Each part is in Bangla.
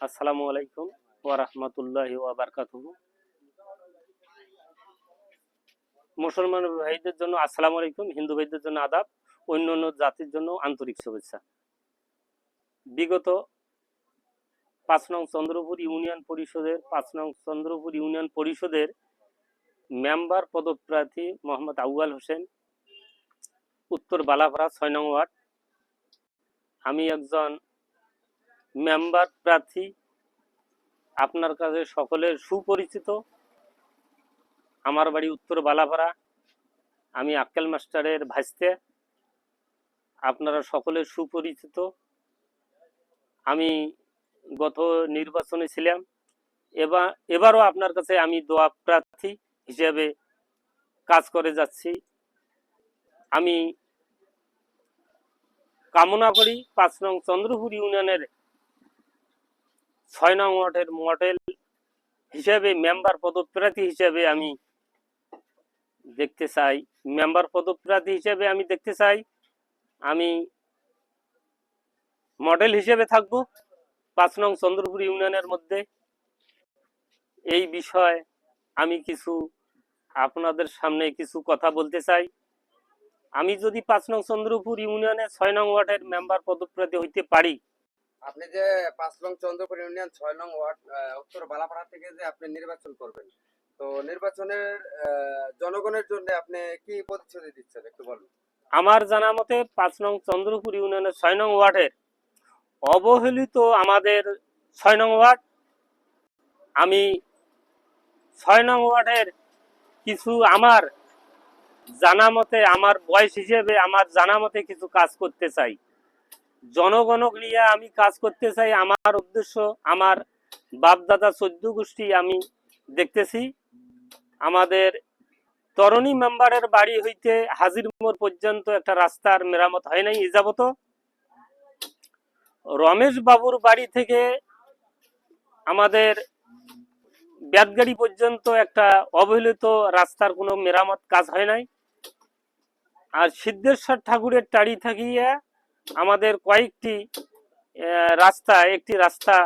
আসসালামু আলাইকুম ওয়া রাহমাতুল্লাহি ওয়া বারাকাতুহু। মুসলমান ভাইদের জন্য আসসালামু আলাইকুম, হিন্দু ভাইদের জন্য আদাব, অন্যান্য জাতির জন্য আন্তরিক শুভেচ্ছা। বিগত 5 নং চন্দ্রপুর ইউনিয়ন পরিষদের মেম্বার পদপ্রার্থী মোহাম্মদ আউয়াল হোসেন, উত্তর বালাপাড়া 6 নং ওয়ার্ড। আমি একজন মেম্বার প্রার্থী, আপনার কাছে সকলের সুপরিচিত। আমার বাড়ি উত্তর বালাপাড়া, আমি আক্কেল মাস্টারের ভাইস্তে, আপনারা সকলের সুপরিচিত। আমি গত নির্বাচনে ছিলাম, এবারও আপনার কাছে আমি দোয়া প্রার্থী হিসেবে কাজ করে যাচ্ছি। আমি কামনা করি 5 নং চন্দ্রপুর ইউনিয়নের 6 নং ওয়ার্ডের মডেল হিসেবে মেম্বার পদপ্রার্থী হিসেবে আমি দেখতে চাই। আমি মডেল হিসেবে থাকব 5 নং চন্দ্রপুর ইউনিয়নের মধ্যে। এই বিষয়ে আমি আপনাদের সামনে কিছু কথা বলতে চাই। আমি যদি 5 নং চন্দ্রপুর ইউনিয়নের 6 নং ওয়ার্ডের মেম্বার পদপ্রার্থী হইতে পারি, আপনি যে 5 নং চন্দ্রপুর ইউনিয়ন 6 নং ওয়ার্ড উত্তর বালাপাড়া থেকে যে আপনি নির্বাচন করবেন, তো নির্বাচনের জনগণের জন্য আপনি কি প্রতিশ্রুতি দিচ্ছেন একটু বলুন। আমার জানা মতে 5 নং চন্দ্রপুর ইউনিয়নের 6 নং ওয়ার্ডের অবহেলিত আমাদের 6 নং ওয়ার্ড। আমি 6 নং ওয়ার্ডের কিছু আমার জানা মতে, আমার বয়স হিসেবে আমার জানা মতে কিছু কাজ করতে চাই। জনগণক নিয়ে আমি কাজ করতে চাই। আমার উদ্দেশ্য, আমার বাপদাদা 14 গোষ্ঠী আমি দেখতেছি। আমাদের তরুণী মেম্বারের বাড়ি হইতে হাজির মোড় পর্যন্ত একটা রাস্তার মেরামত হয় নাই এযাবত। রমেশ বাবুর বাড়ি থেকে আমাদের ব্যাদগাড়ি পর্যন্ত একটা অবহেলিত রাস্তার কোনো মেরামত কাজ হয় নাই। আর সিদ্ধেশ্বর ঠাকুরের টাড়ি থাকিয়ে আমাদের কয়েকটি একটি রাস্তা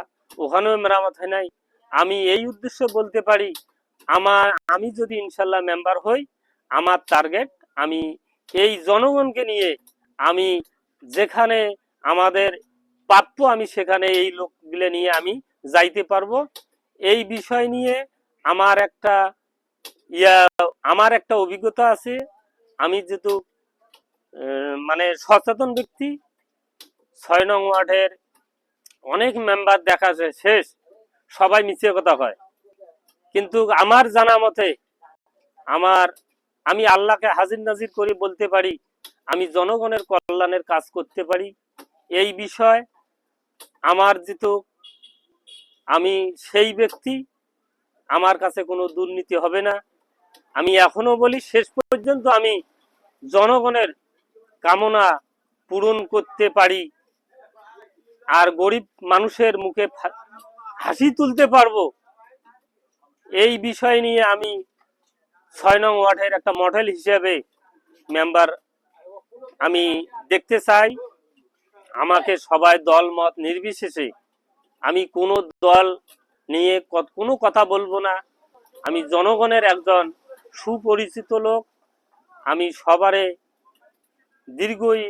ওখানেও মেরামত হয় নাই। আমি এই উদ্দেশ্যে বলতে পারি, আমি যদি ইনশাল্লাহ মেম্বার হই, আমার টার্গেট, আমি এই জনগণকে নিয়ে আমি যেখানে আমাদের প্রাপ্য, আমি সেখানে এই লোকগুলো নিয়ে আমি যাইতে পারবো। এই বিষয় নিয়ে আমার একটা অভিজ্ঞতা আছে। আমি যেহেতু মানে সচেতন ব্যক্তি, 6 নং ওয়ার্ডের অনেক মেম্বার দেখা যায় শেষ, সবাই মিছে কথা হয়। কিন্তু আমার জানা মতে আমি আল্লাহকে হাজির নাজির করে বলতে পারি, আমি জনগণের কল্যাণের কাজ করতে পারি। এই বিষয় আমার আমি সেই ব্যক্তি, আমার কাছে কোনো দুর্নীতি হবে না। আমি এখনো বলি, শেষ পর্যন্ত আমি জনগণের কামনা পূরণ করতে পারি আর গরিব মানুষের মুখে হাসি তুলতে পারবো। এই বিষয় নিয়ে আমি 6 নং ওয়ার্ডের একটা মডেল হিসেবে মেম্বার আমি দেখতে চাই। আমাকে সবাই দল মত নির্বিশেষে, আমি কোনো দল নিয়ে কোনো কথা বলবো না। আমি জনগণের একজন সুপরিচিত লোক। আমি সবারে দীর্ঘই